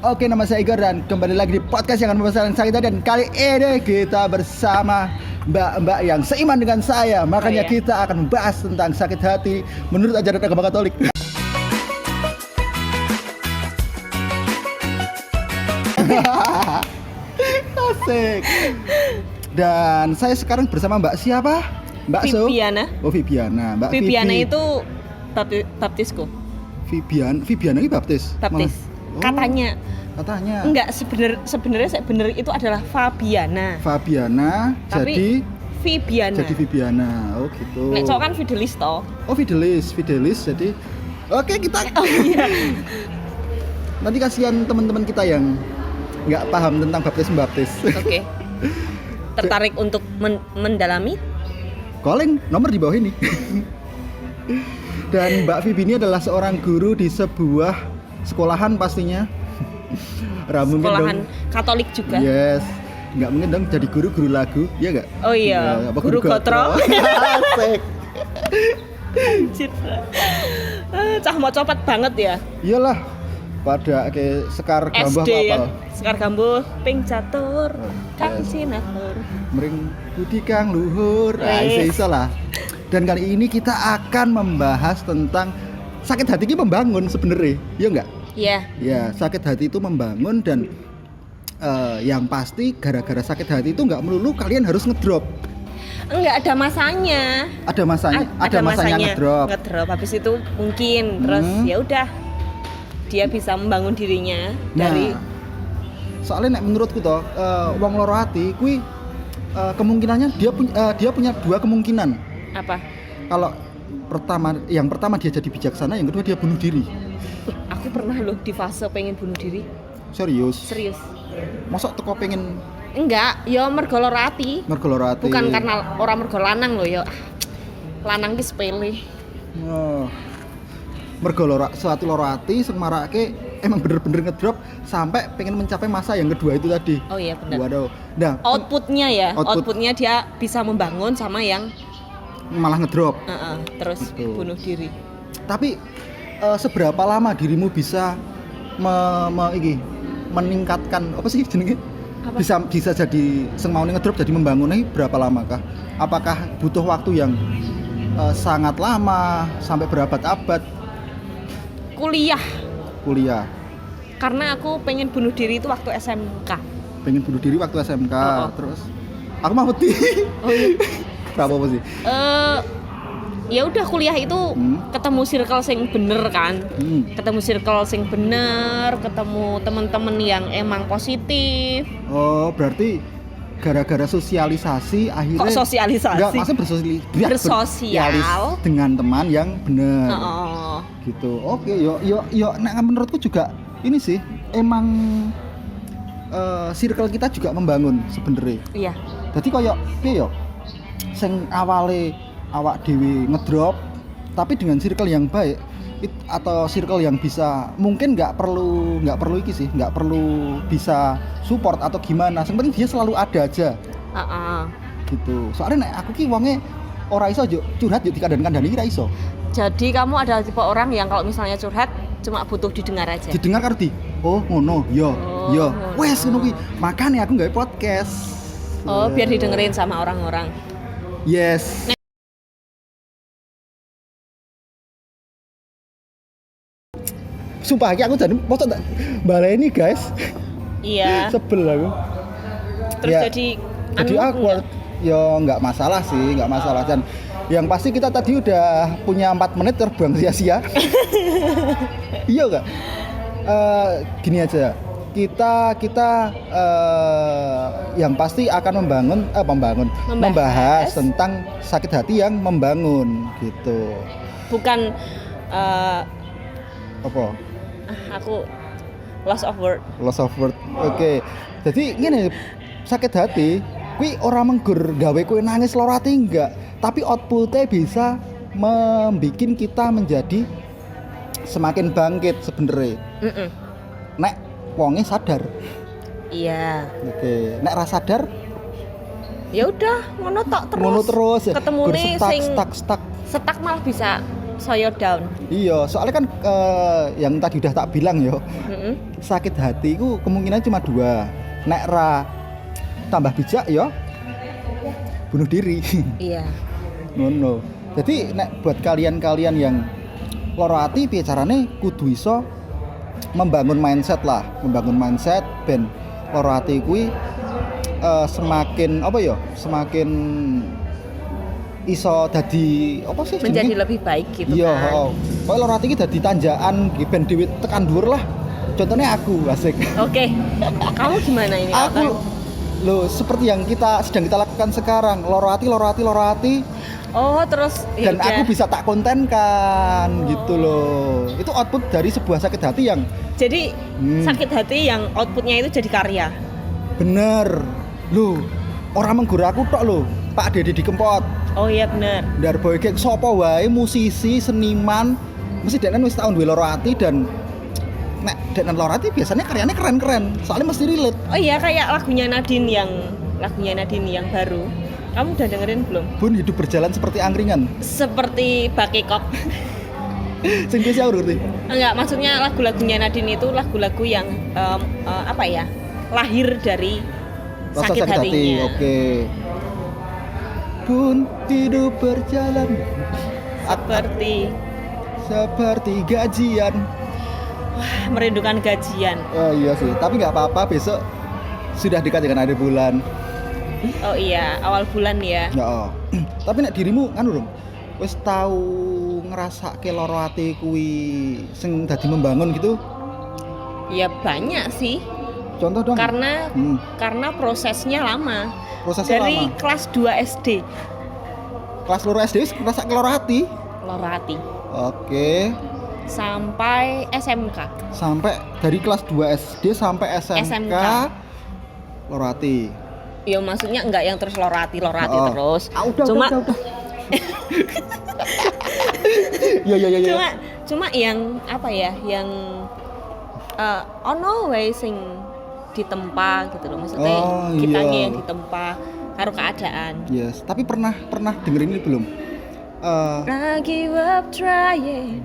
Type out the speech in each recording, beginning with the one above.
Oke, nama saya Igor dan kembali lagi di podcast yang akan membahas sakit hati. Dan kali ini kita bersama mbak-mbak yang seiman dengan saya. Makanya kita akan membahas tentang sakit hati menurut ajaran agama Katolik. Asik. Dan saya sekarang bersama Mbak siapa? Mbak Viviana. Oh, Viviana. Mbak Viviana Vivi. itu baptisku. Viviana ini baptis. Baptis. Oh, Katanya. Enggak, sebenarnya benar itu adalah Fabiana. Fabiana Tapi jadi Viviana. Jadi Viviana. Oh gitu. Nek cowok kan Fidelis toh. Oh, Fidelis jadi. Oke, kita. Oh iya. Nanti kasihan teman-teman kita yang nggak paham tentang baptis. Oke. Tertarik untuk mendalami? Calling nomor di bawah ini. Dan Mbak Vivi ini adalah seorang guru di sebuah sekolahan pastinya. Sekolahan Katolik juga. Yes. Nggak mungkin dong jadi guru lagu, ya nggak? Oh iya. Ya, Guru Gotro. Asik. Anjir. Cah mau copet banget ya. Iyalah. Pada kayak Sekar Gambah SD ya. apa? Sekar Gambah ping catur. Kang Yes. Sinahur. Mering Budi Kang Luhur. Nah, iso lah. Dan kali ini kita akan membahas tentang sakit hati ini membangun sebenarnya, ya enggak? Iya. Ya, sakit hati itu membangun dan yang pasti gara-gara sakit hati itu enggak melulu kalian harus ngedrop. Enggak ada masanya. Ada masanya ngedrop. Ngedrop habis itu mungkin terus ya udah dia bisa membangun dirinya dari soalnya nek menurutku toh wong loro ati kuwi kemungkinannya dia punya dua kemungkinan. Apa? Kalau yang pertama dia jadi bijaksana, yang kedua dia bunuh diri. Aku pernah loh di fase pengen bunuh diri. Serius? Masa teko pengen? Enggak, ya mergo loro ati. Mergo loro ati. Bukan karena orang mergo lanang loh ya. Lanang ki sepele. Oh. Mergo suatu loro ati sing marake emang bener-bener ngedrop sampai pengen mencapai masa yang kedua itu tadi. Oh iya benar. Waduh. Nah, outputnya dia bisa membangun sama yang malah ngedrop. Terus gitu. Bunuh diri. Tapi seberapa lama dirimu bisa meningkatkan apa sih jenenge? Bisa jadi sing mau ngedrop jadi membangun ini berapa lama kah? Apakah butuh waktu yang sangat lama sampai berabad-abad? Kuliah. Karena aku pengen bunuh diri itu waktu SMK. Terus aku mah wedi. Oh iya. Berapa apa sih? Ya udah kuliah itu ketemu circle sing bener kan. Ketemu circle sing bener, ketemu teman-teman yang emang positif. Oh, berarti gara-gara sosialisasi akhirnya. Kok sosialisasi? Enggak, maksudnya bersosial dengan teman yang benar. Gitu. Oke, yo nah menurutku juga ini sih emang circle kita juga membangun sebenarnya. Iya. Jadi koyo piye yo? Sing awale awak dhewe ngedrop tapi dengan circle yang baik atau circle yang bisa mungkin nggak perlu iki sih, nggak perlu bisa support atau gimana, yang penting dia selalu ada aja. Gitu. Soalnya nek aku ki wonge ora iso yo curhat yo dikandani ra iso. Jadi kamu adalah tipe orang yang kalau misalnya curhat cuma butuh didengar aja. Didengar arti. Oh, ngono. Yo. Wes ngono kuwi. Makane aku nggawe podcast. Oh, biar didengerin sama orang-orang. Yes. Sumpah aku jadi foto tak baleni guys. Iya. Sebel aku. Terus ya, jadi awkward. Ya nggak masalah sih, nggak masalah. Dan yang pasti kita tadi udah punya 4 menit terbuang sia-sia. Iya nggak? Gini aja. Kita yang pasti akan membahas tentang sakit hati yang membangun gitu. Bukan apa? Aku loss of word. Oke. Jadi gini, sakit hati kuwi ora menggur gawe kowe nangis lara ati enggak, tapi outputnya bisa membikin kita menjadi semakin bangkit sebenarnya. Nek wonge sadar. Iya. Oke. Nek ra sadar ya udah ngono terus. Ya. Ketemu nih sing stuck. Setak malah bisa saya down. Iya, soalnya kan yang tadi udah tak bilang yo, sakit hati ku kemungkinan cuma 2. Nek ra tambah bijak yo, bunuh diri. Iya. Ngono. Jadi nek buat kalian-kalian yang loro ati piye carane kudu iso membangun mindset ben loro ati kuwi semakin apa ya? Semakin iso dadi apa sih menjadi jenenge? lebih baik gitu Iya, kan. heeh. Pokoke loro ati iki dadi tanjakan ben dhewe tekan dhuwur lah. Contohnya aku, asik. Oke. Kamu gimana ini? Aku loh seperti yang sedang kita lakukan sekarang, loro ati. Oh, terus Dan yaudah. aku bisa tak kontenkan gitu loh. Itu output dari sebuah sakit hati yang Jadi sakit hati yang outputnya itu jadi karya. bener. Loh, orang menggurau aku tok loh. Pak Deddy di Kempot. Oh iya bener. Darboy kayak sapa wae musisi, seniman, mesti deknen wis tahun duwe loro ati dan nek deknen loro ati biasanya karyanya keren-keren. Soalnya mesti relate. Oh iya kayak lagunya Nadine yang baru. Kamu udah dengerin belum? Bun hidup berjalan seperti angkringan. Seperti Bakekop. Sing piye sih aku ngerti. Enggak, maksudnya lagu-lagunya Nadine itu lagu-lagu yang apa ya? Lahir dari Rasa sakit hatinya. Oke. Bun hidup berjalan seperti gajian. Merindukan gajian. Oh iya sih, tapi nggak apa-apa, besok sudah dekat dengan akhir bulan. Oh iya, awal bulan ya. Ya. Tapi nek dirimu anu dong, wis tahu ngrasake loro ati kuwi sing dadi membangun gitu? Ya banyak sih. Contoh dong. Karena prosesnya lama. Prosesnya dari lama. kelas 2 SD. Kelas loro SD wis ngrasake loro ati. Loro hati. Oke. Sampai SMK. Sampai dari kelas 2 SD sampai SMK. Loro ati. Ya maksudnya enggak yang terus loro hati terus. Udah. Ya. Cuma yang apa ya? Yang ono wae sing ditempa gitu loh. Maksudnya kitanya yang ditempa karo keadaan. Yes, tapi pernah dengerin ini belum? I give up trying.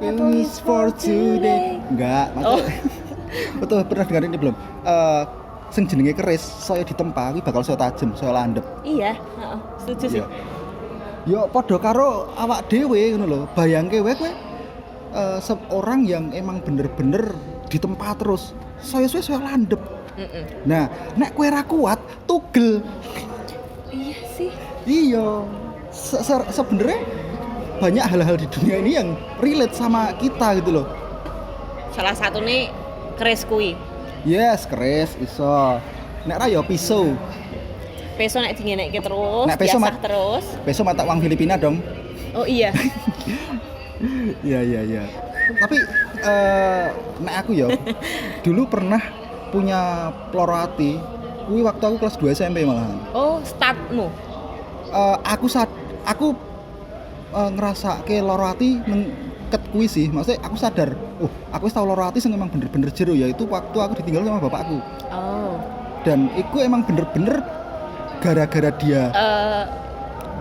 At least for today. Enggak, maksudnya. Betul, pernah dengerin ini belum? Sing jenenge keris, saya ditempa kuwi bakal saya tajem, saya landep. Iya, setuju sih. Yo padha karo awak dhewe ngono lho. Bayangke wae kowe seorang yang emang bener-bener ditempa terus. Saya landep. Nah, nek kowe ra kuat, tugel. Iya sih. Iya. Sebenarnya banyak hal-hal di dunia ini yang relate sama kita gitu loh. Salah satu nih keris kui. Yes, keris iso. Nek ra ya pisau. Peso nek dingenekke terus, Nek peso diasah terus. Besok mata uang Filipina dong. Oh iya. Iya. Tapi nek aku ya dulu pernah punya loro ati. Kuwi waktu aku kelas 2 SMP malahan. Oh, startmu. Aku ngerasake loro ati ket kuwi sih. Maksudnya aku sadar, aku wis tau loro ati sing emang bener-bener jero yaitu waktu aku ditinggal sama bapakku. Oh. Dan iku emang bener-bener gara-gara dia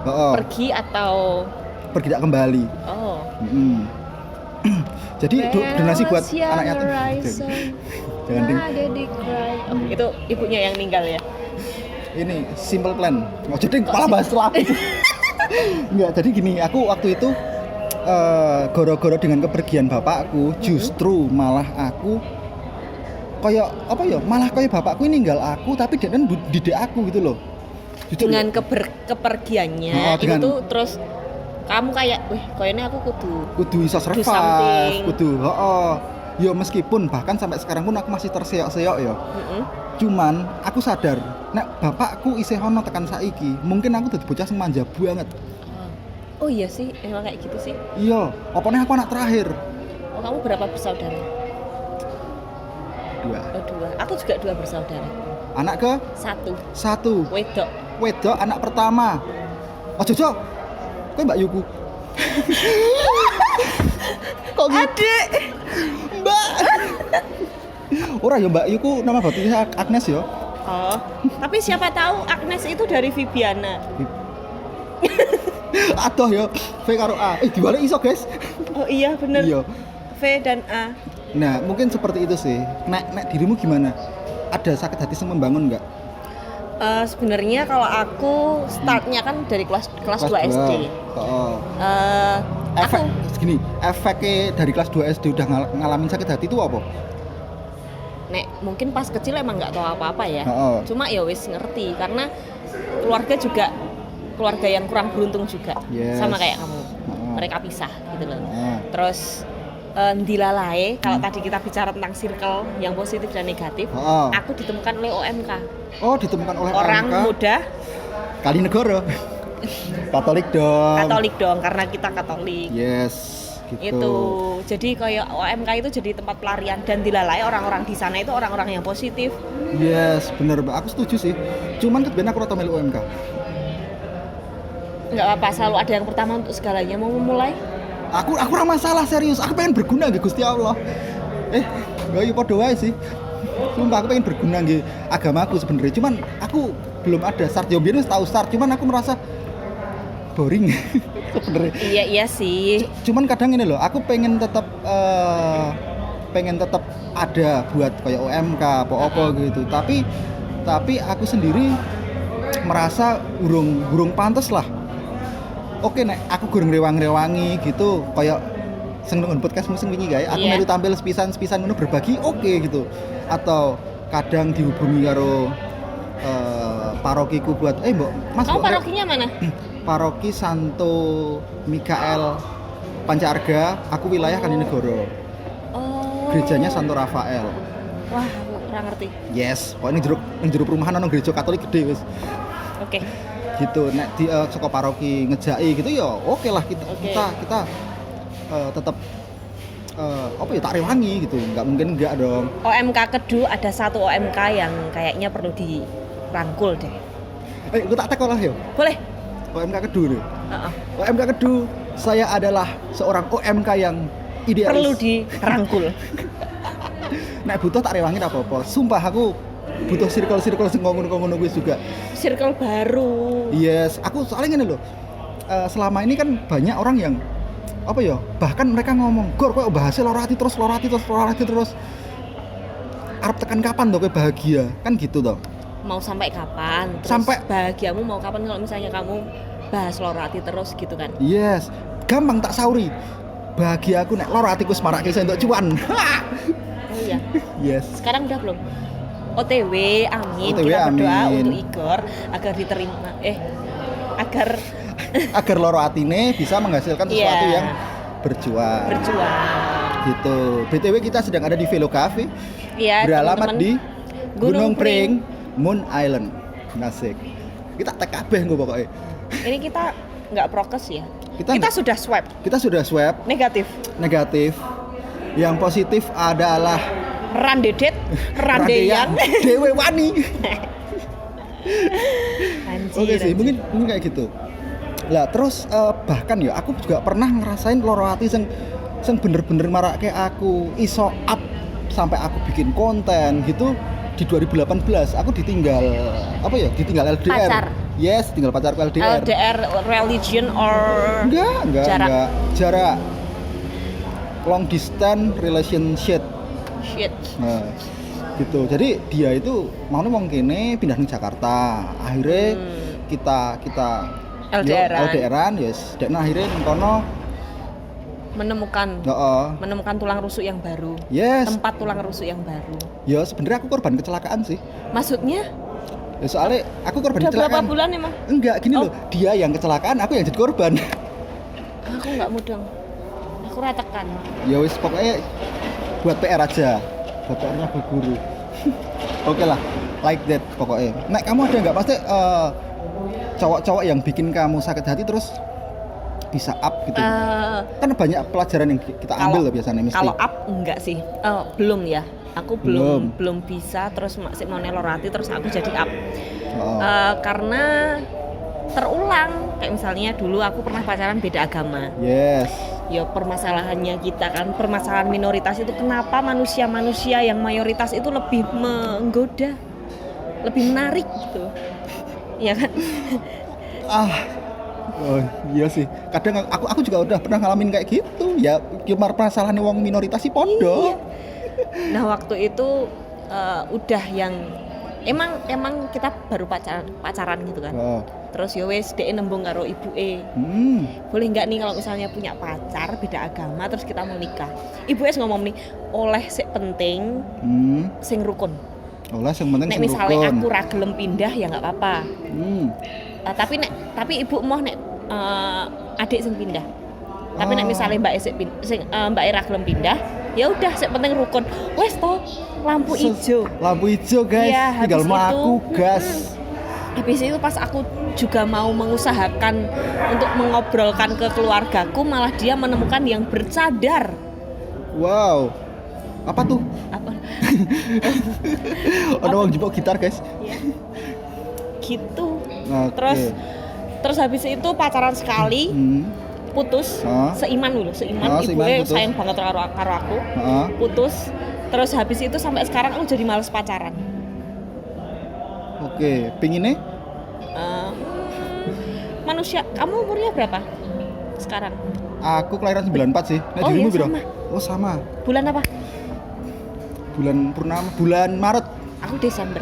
pergi atau pergi tak kembali. Oh. Jadi donasi buat anak yatim. Jangan ding. Itu ibunya yang meninggal ya. Ini simple plan. Mau jadi malah bahas lagi. Enggak, jadi gini, aku waktu itu goro-goro dengan kepergian bapakku, justru malah aku kayak apa ya? Malah kayak bapakku ini ninggal aku tapi dia kan didik aku gitu loh. Jujur dengan ya? kepergiannya itu tuh terus kamu kayak, kayaknya aku kudu iso survive, kudu ya meskipun bahkan sampai sekarang pun aku masih terseok-seok ya. Cuman aku sadar, nek bapakku isih ono tekan saiki, mungkin aku dadi bocah sing manja banget. Oh iya sih, emang kayak gitu sih. Iya, apanya aku anak terakhir. Oh, kamu berapa bersaudara? 2. Oh 2, aku juga 2 bersaudara. Anak ke? 1. Wedok anak pertama. Oh Jojo, kok Mbak Yuku? Kok gitu? Adik Mbak. Ora ya Mbak Yuku nama batinnya Agnes ya. Oh, tapi siapa tahu Agnes itu dari Viviana. Aduh ya, V karo A. Dibalik iso, guys. Oh iya bener. Iya. V dan A. Nah, mungkin seperti itu sih. Nek dirimu gimana? Ada sakit hati yang membangun nggak? Sebenarnya kalau aku startnya kan dari kelas 2 SD. Efek gini, efeknya dari kelas 2 SD udah ngalamin sakit hati itu apa? Nek mungkin pas kecil emang nggak tahu apa-apa ya. Cuma ya wis ngerti karena keluarga juga keluarga yang kurang beruntung juga. Sama kayak kamu. Mereka pisah gitu loh. Terus dilalae kalau tadi kita bicara tentang circle yang positif dan negatif, aku ditemukan oleh OMK. Oh, ditemukan oleh orang OMK. muda Kalinegoro. Katolik dong karena kita Katolik. Yes, gitu. Itu. Jadi kayak OMK itu jadi tempat pelarian dan dilalai orang-orang di sana itu orang-orang yang positif. Yes, bener, Mbak. Aku setuju sih. Cuman kebetulan aku rata melu OMK. Enggak apa-apa, selalu ada yang pertama untuk segalanya. Mau memulai? Aku ora masalah, serius. Aku pengen berguna nggih Gusti Allah. Enggak yo padha wae sih. Sumpah aku pengen berguna nggih agamaku sebenarnya. Cuman aku belum ada start. Yo biyen wis tahu start, cuman aku merasa boring sebenarnya. Iya sih. Cuman kadang ini loh, aku pengen tetap ada buat kayak OMK apa gitu. Tapi aku sendiri merasa burung pantes lah. Oke nek aku gurung rewangi gitu kayak sing nang podcast musim wingi gawe aku melu tampil sepisan ngono berbagi oke gitu. Atau kadang dihubungi karo parokiku buat mbok Mas kamu parokinya mana? Paroki Santo Mikael Pancarga, aku wilayah Kalinegoro. Gerejanya Santo Rafael. Wah, aku kurang ngerti. Yes, pokoknya ning jero perumahan ana gereja Katolik gede wis. Oke. Gitu nek di saka paroki ngejaki gitu ya oke lah kita tetap apa ya tak rewangi gitu, nggak mungkin enggak dong. OMK Kedu ada satu OMK yang kayaknya perlu dirangkul deh. Gue tak tekol lah ya. Boleh. OMK Kedu nih. OMK Kedu, saya adalah seorang OMK yang idealis. Perlu dirangkul. Nek butuh tak rewangi apa-apa. Sumpah aku butuh circle sing ngono-ngono kuwi juga. Circle baru. Yes, aku soalnya ngene loh. Selama ini kan banyak orang yang apa ya? Bahkan mereka ngomong, "Gor kowe bahasnya lorati terus. Arep tekan kapan toh kowe bahagia?" Kan gitu toh. Mau sampai kapan? Terus sampai bahagiamu mau kapan kalau misalnya kamu bahas lorati terus gitu kan? Yes, gampang tak sauri. Bahagia aku nek lorati ku semarake entuk cuan. Oh iya. Yes. Sekarang udah belum? OTW, amin. OTW, kita berdoa amin. untuk Igor agar diterima. Agar loro atine bisa menghasilkan sesuatu yang berjuang. Gitu. BTW kita sedang ada di Velo Cafe. Iya, beralamat teman-teman. di Gunung Pring, Moon Island. Nasik. Kita tek kabeh engko pokoke. Ini kita nggak prokes ya. Kita sudah swab. Kita sudah swab. Negatif. Yang positif adalah randeyan. Dewe wani. Oke sih, Anjir. mungkin kayak gitu. Lah terus bahkan ya aku juga pernah ngerasain loro ati sing bener-bener marake aku iso up sampai aku bikin konten gitu di 2018. Aku ditinggal LDR. Pacar. Yes, tinggal pacarku LDR. LDR religion or Enggak. Jarak. Long distance relationship. Shit. Nah, gitu. Jadi dia itu mau ngomong kene pindah ke Jakarta. Akhirnya kita LDRan, yes. Dan akhirnya kono menemukan tulang rusuk yang baru. Yes. Tempat tulang rusuk yang baru. Ya sebenarnya aku korban kecelakaan sih. Maksudnya? Ya, soalnya aku korban kecelakaan. Berapa bulan emang? Enggak, gini loh. Dia yang kecelakaan, aku yang jadi korban. Aku nggak mudeng. Aku ratakan. Ya wis pokoknya buat PR aja. Bapaknya Bu Guru. Oke lah, like that pokoknya. Nek kamu ada nggak pasti cowok-cowok yang bikin kamu sakit hati terus bisa up gitu? Kan banyak pelajaran yang kita ambil loh biasanya mesti. Kalau up enggak sih, belum ya. Aku belum bisa terus masih mau nelorati terus aku jadi up. Karena terulang kayak misalnya dulu aku pernah pacaran beda agama. Yes. Ya permasalahannya kita kan, permasalahan minoritas itu kenapa manusia-manusia yang mayoritas itu lebih menggoda, lebih menarik gitu. Ya kan? Oh iya sih. Kadang aku juga udah pernah ngalamin kayak gitu. Ya cuma permasalahan wong minoritas sih podo. Iya. Nah waktu itu udah yang emang kita baru pacaran gitu kan. Oh. Terus ya wes dhek nembung karo ibuke. Boleh nggak nih kalau misalnya punya pacar beda agama terus kita mau nikah. Ibu es ngomong nih, oleh sik penting sing rukun. Oleh sing penting sing rukun. Nek misalnya aku ra gelem pindah ya nggak apa-apa. Tapi ibu mau nek adik sing pindah. Tapi nek misalnya mbak mbak Era gelem pindah, ya udah sik penting rukun. Wes toh lampu hijau. Lampu hijau guys. Ya, tinggal mau aku gas. Habis itu pas aku juga mau mengusahakan untuk mengobrolkan ke keluargaku, malah dia menemukan yang bercadar. Wow. Apa tuh? Apa? Ada orang jebok gitar guys. Ya. Gitu. Okay. Terus habis itu pacaran sekali, putus, seiman dulu, ibu sayang banget karo aku, putus. Terus habis itu sampai sekarang aku jadi males pacaran. Oke, pinginnya? Manusia, kamu umurnya berapa sekarang? Aku kelahiran 94 sih. Nah, dirimu iya, sama. Oh sama. Bulan apa? Bulan purnama, bulan Maret. Aku Desember.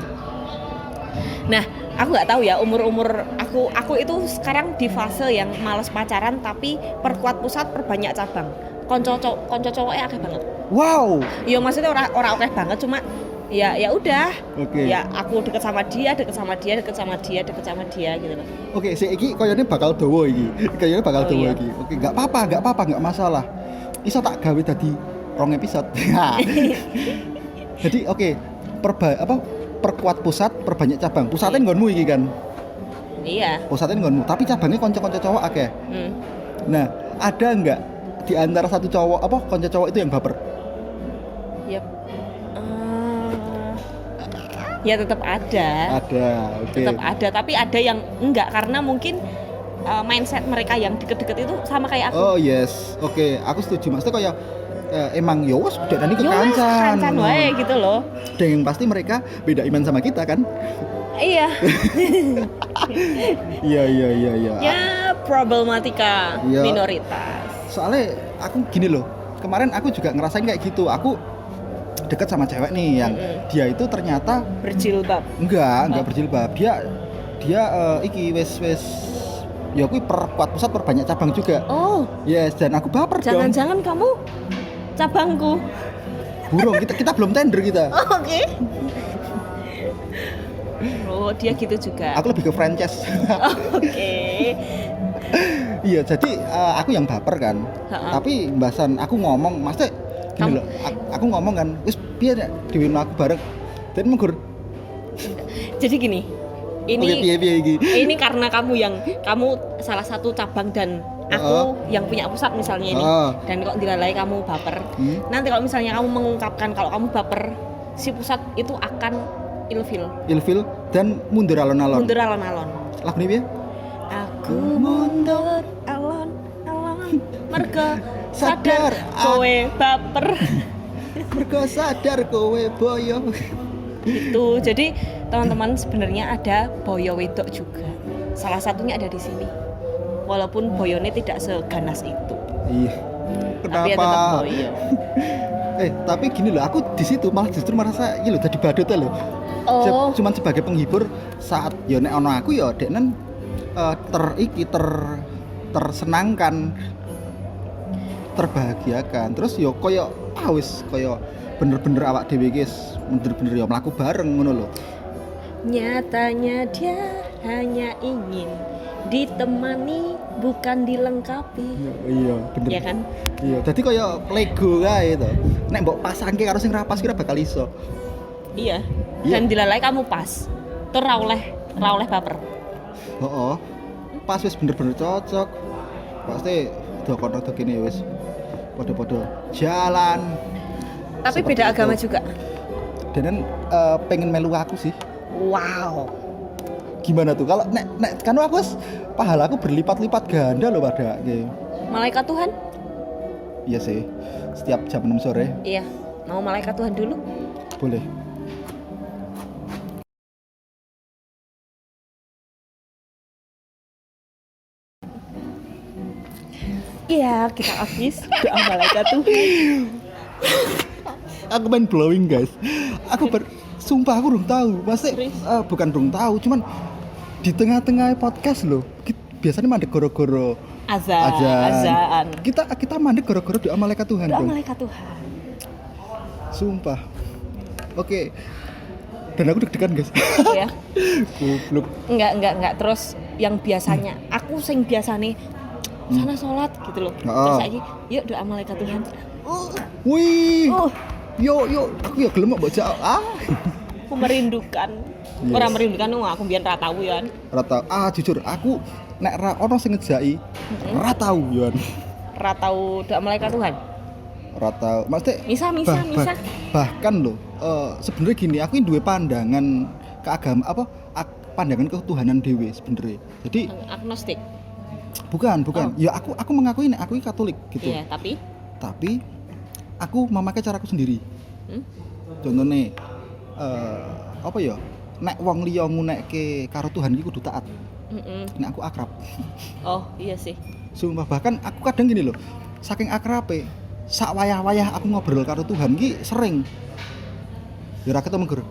Nah, aku nggak tahu ya umur aku itu sekarang di fase yang males pacaran tapi perkuat pusat perbanyak cabang. Konco cowoknya akeh banget. Wow. Iya maksudnya orang akeh banget cuma ya udah. Okay. Ya aku deket sama dia gitu loh. Oke, si iki koyone bakal dawa iki. Kayaknya bakal dawa iki. Oke, enggak apa-apa, enggak masalah. Iso tak gawe dadi 2 episode. Jadi oke, perkuat pusat, perbanyak cabang. Pusatnya nggonmu iki kan? Iya. Pusatnya nggonmu, tapi cabangnya konco-konco cowok akeh. Nah, ada enggak di antara satu cowok konco cowok itu yang baper? Yep. Ya tetap ada. Ada, oke. Tetap ada, tapi ada yang enggak karena mungkin mindset mereka yang deket-deket itu sama kayak aku. Oh yes, oke. Aku setuju. Maksudnya kayak emang ya wes udah nani kekancan wae gitu loh. Dan yang pasti mereka beda iman sama kita kan? Iya. Iya. Ya problematika minoritas. Soalnya aku gini loh, kemarin aku juga ngerasain kayak gitu. Aku dekat sama cewek nih yang dia itu ternyata berjilbab. Enggak berjilbab. Dia iki wes ya aku perkuat pusat perbanyak cabang juga. Oh. Yes, dan aku baper dong. Jangan-jangan kamu cabangku. Burung, kita belum tender kita. Oh, oke. Oh, dia gitu juga. Aku lebih ke franchise. Oke. Iya, jadi aku yang baper kan. Tapi bahasan aku ngomong, maksudnya gini loh, aku ngomong kan, wis piye nek diwin aku bareng. Dan menggur. Jadi gini. Ini ini karena kamu salah satu cabang dan aku yang punya pusat misalnya ini. Dan kok dilalai kamu baper. Nanti kalau misalnya kamu mengungkapkan kalau kamu baper, si pusat itu akan ilfil dan mundur alon-alon. Lagu ini piye? Aku mundur alon-alon mergo sadar kowe baper. Mergo sadar kowe boyo. Itu. Jadi teman-teman sebenarnya ada boyo wedok juga. Salah satunya ada di sini. Walaupun boyone tidak seganas itu. Iya. Kenapa? Tapi ya tetap boyo. Tapi gini loh, aku di situ malah justru merasa iki lho dadi badut loh. Cuman sebagai penghibur saat ya nek ono aku ya deknen tersenangkan, terbahagiakan. Terus yo koyo wis koyo bener-bener awak dhewe guys, bener-bener ya mlaku bareng ngono lho. Nyatanya dia hanya ingin ditemani bukan dilengkapi. Iya, bener. Iya kan? Iya, dadi koyo Lego kae to. Nek mbok pasangke karo sing rapas kira bakal iso. Iya. Dan dilalai kamu pas. Tur ra oleh baper. Heeh. Pas wis bener-bener cocok. Pasti dokon-dokon kene wis padha-padha jalan. Tapi beda itu. Agama juga. Dan pengen melu aku sih. Wow. Gimana tuh kalau nek kan aku pahalaku berlipat-lipat ganda loh pada gitu. Malaikat Tuhan? Iya sih. Setiap jam 6 sore. Iya. Mau malaikat Tuhan dulu? Boleh. Iya, kita habis doa malaikat Tuhan. Aku main blowing guys. Sumpah aku belum tahu. Maksudnya bukan belum tahu, cuman di tengah-tengah podcast loh. Biasanya mandek goro-goro azan. Kita mandek goro-goro doa malaikat Tuhan. Doa malaikat Tuhan. Sumpah. Oke. Dan aku deg-degan guys. Iya. Goblok. Enggak. Terus yang biasanya aku sing biasane sana sholat gitu loh. Terus lagi, yuk doa malaikat Tuhan. Wih. Yo, aku ya gelem mbok jak. Aku merindukan. Yes. Orang merindukan aku mbiyen ra tau ya. Jujur aku nek ra ono sing ngejaki, ra tau yo. Ra tau doa malaikat Tuhan. Ra tau. Maksudnya Misa. Bahkan loh, sebenarnya gini, aku duwe pandangan keagamaan pandangan ketuhanan dewe sebenarnya. Jadi agnostik. Bukan. Ya aku mengakui nek aku Katolik gitu. Iya, tapi aku memakai caraku sendiri. Contohnya nek wong liya ngunekke karo Tuhan iki kudu taat. Nek aku akrab. Oh, iya sih. Sumpah, bahkan aku kadang gini loh. Saking akrabe, sak wayah-wayah aku ngobrol karo Tuhan iki sering. Ya ra ketemu gur.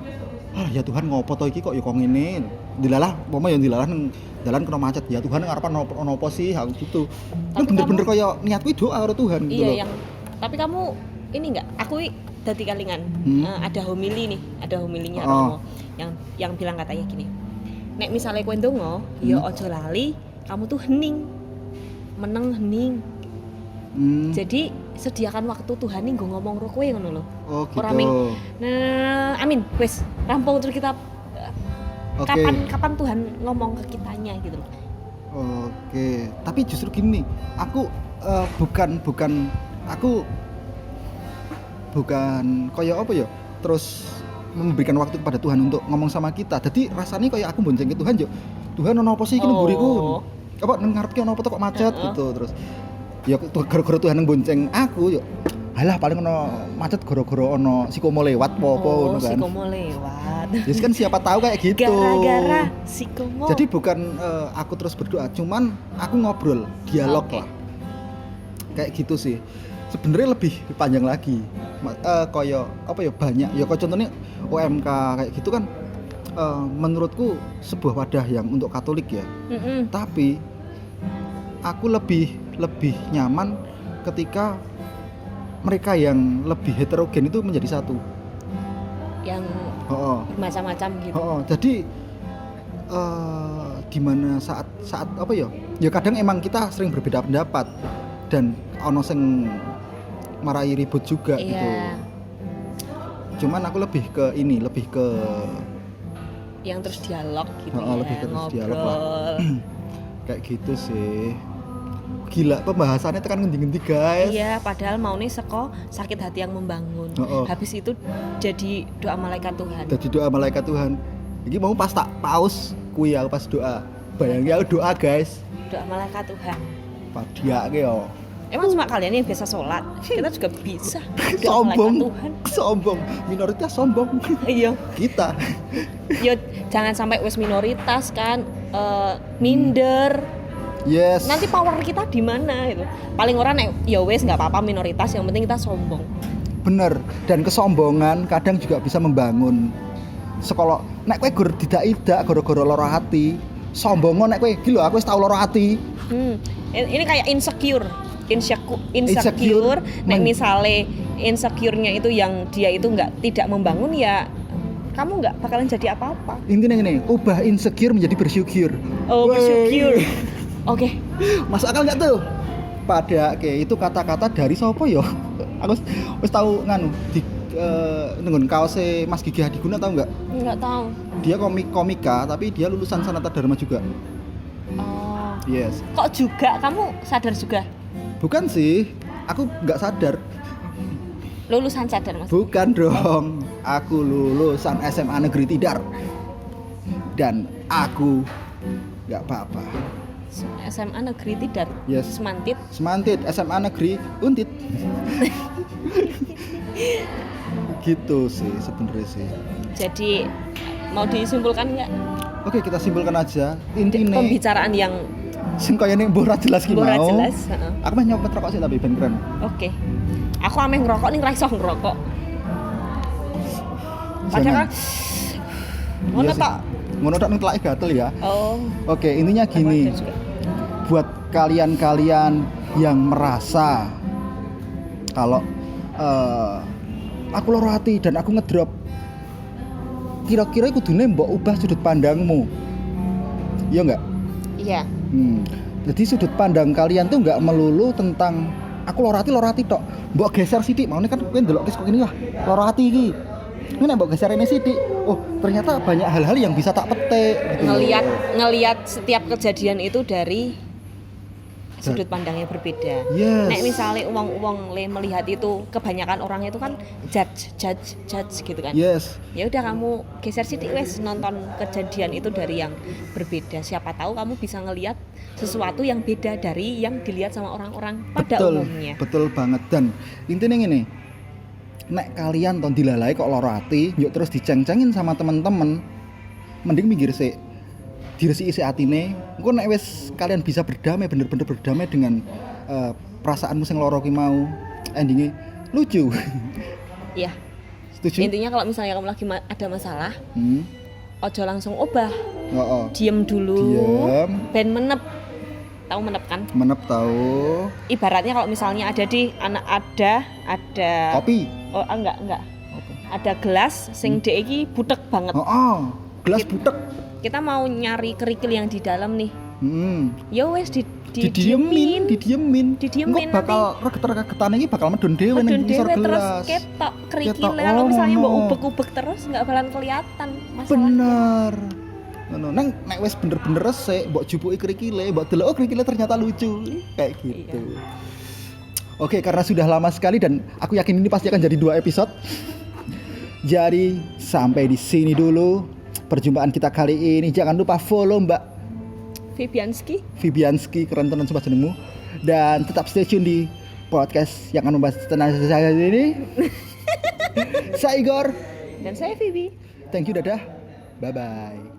Ya Tuhan ngopo to iki kok ya kok ngene. Dilalah, pomo ya dilalah nang dalan kena macet. Ya Tuhan ngarepan ono sih aku gitu. Itu bener-bener kaya niatku doa karo Tuhan gitu loh. Iya, tapi kamu ini enggak, aku dadi kalingan. Ada homili nih, ada homilinya Romo yang bilang katanya gini. Nek misalnya kowe ndonga, ya aja lali kamu tuh hening. Meneng hening. Jadi sediakan waktu Tuhan nih ngomong ro kowe ngono lho. Oh gitu. Ora amin, wis rampung terus kita kapan Tuhan ngomong ke kitanya gitu loh. Oke, tapi justru gini, aku bukan kayak apa ya, terus memberikan waktu kepada Tuhan untuk ngomong sama kita. Jadi rasanya kayak aku bonceng ke Tuhan yo. Tuhan ono apa sih iki nang mburiku? Apa nang ngarepke ono apa kok macet gitu terus. Ya gara-gara Tuhan nang bonceng aku yo. Alah paling ono macet gara-gara ono sikomo lewat apa ngono kan. Sikomo lewat. Jadi kan siapa tahu kayak gitu. Gara-gara sikomo. Jadi bukan aku terus berdoa, cuman aku ngobrol, dialog lah. Kayak gitu sih. Sebenarnya lebih panjang lagi. Kayak apa ya, banyak. Ya kayak contohnya OMK kayak gitu kan menurutku sebuah wadah yang untuk Katolik ya. Tapi aku lebih nyaman ketika mereka yang lebih heterogen itu menjadi satu. Yang macam-macam gitu. Jadi di mana saat apa ya? Ya kadang emang kita sering berbeda pendapat dan ono sing marai ribut juga gitu. Cuman aku lebih ke yang terus dialog gitu lebih ke terus dialog lah. Kayak gitu sih. Gila pembahasannya tekan ngendi-ngendi guys. Iya, padahal mau nih sakit hati yang membangun. Habis itu jadi doa malaikat Tuhan. Jadi doa malaikat Tuhan. Ini mau pas tak paus kuwi aku pas doa. Bayangin aku doa guys. Doa malaikat Tuhan. Padiake yo. Emang cuma kalian yang biasa sholat, kita juga bisa. Sombong, minoritas sombong. Iya. Kita. Yo, jangan sampai wes minoritas kan, minder. Yes. Nanti power kita di mana itu? Paling orang ya wes nggak apa-apa minoritas, yang penting kita sombong. Bener. Dan kesombongan kadang juga bisa membangun. Sekolah, nek kowe gur tidak gara-gara lara hati, sombongo nek kowe iki lho aku wis tau lara hati. Ini kayak insecure. Nek misale insecure-nya itu yang dia itu tidak membangun ya kamu nggak bakalan jadi apa-apa. Intinya gini, ubah insecure menjadi bersyukur. Bersyukur. Oke. Masuk akal nggak tuh? Itu kata-kata dari siapa ya? Aku wis tahu nganu di nenggon kaose Mas Gigi Hadiguna tahu nggak? Nggak tahu. Dia komika tapi dia lulusan Sanata Dharma juga. Oh. Yes. Kok juga kamu sadar juga? Bukan sih, aku nggak sadar. Lulusan sadar Mas? Bukan dong, aku lulusan SMA Negeri Tidar. Dan aku nggak apa-apa. SMA Negeri Tidar? Yes. Semantit, SMA Negeri Untit. Gitu sih sebenarnya sih. Jadi mau disimpulkan nggak? Oke, kita simpulkan aja. Intinya pembicaraan yang Sing kaya nek mbok ra jelas ki mau. Mbok ra jelas, heeh. Aku mah nyopet rokok sih tapi ben keren. Oke. Aku ameh ngerokok ning ra iso ngerokok. Padahal ngono tak. Ngono tak ning telake gatel ya. Oh. Oke, intinya gini. Buat kalian-kalian yang merasa kalau aku loro hati dan aku ngedrop, kira-kira kudune mbok ubah sudut pandangmu. Iya enggak? Iya. Jadi sudut pandang kalian tuh enggak melulu tentang aku loro hati tok. Mbok geser sithik, maune kan kowe ndelok kok gini lah. Loro hati iki. Ini nek mbok geser ini sithik. Oh, ternyata banyak hal-hal yang bisa tak petik gitu. Ngelihat setiap kejadian itu dari sudut pandangnya berbeda. Yes. Nek misalnya uang melihat itu, kebanyakan orang itu kan judge gitu kan. Yes. Ya udah kamu geser sithik wes nonton kejadian itu dari yang berbeda. Siapa tahu kamu bisa ngelihat sesuatu yang beda dari yang dilihat sama orang-orang pada umumnya. Betul banget. Dan intinya gini, nek kalian ton dilalai kok loro ati, yuk terus diceng-cengin sama temen-temen, mending minggir sik. Diresi isi atine, engko nek wis kalian bisa berdamai, bener-bener berdamai dengan perasaanmu sing loro ki mau, endingnya lucu. Iya. Setuju? Intinya kalau misalnya kamu lagi ada masalah, ojo langsung obah. Diem dulu. Diem. Ben menep. Tahu menep kan? Menep tahu. Ibaratnya kalau misalnya ada kopi. Oh, enggak. Ada gelas sing dhek iki butek banget. Gelas butek. Kita mau nyari kerikil yang di dalam nih. Ya wes didiemin. Engko bakal reget-regetan iki bakal medun dhewe ning ngisor gelas. Terus ketok kerikile. Kalau misalnya mbok ubek-ubek terus enggak bakalan kelihatan masalahnya. Bener. Ngono. Nek wis bener-bener resik, mbok jupuki kerikile, mbok delok kerikile ternyata lucu. Kayak gitu. Iya. Oke, karena sudah lama sekali dan aku yakin ini pasti akan jadi 2 episode. Jadi sampai di sini dulu perjumpaan kita kali ini. Jangan lupa follow Mbak Vibianski, keren tenan sumpah jenengmu. Dan tetap stay tune di podcast yang akan membahas tentang saya ini. Saya Igor dan saya Vivi. Thank you, dadah. Bye bye.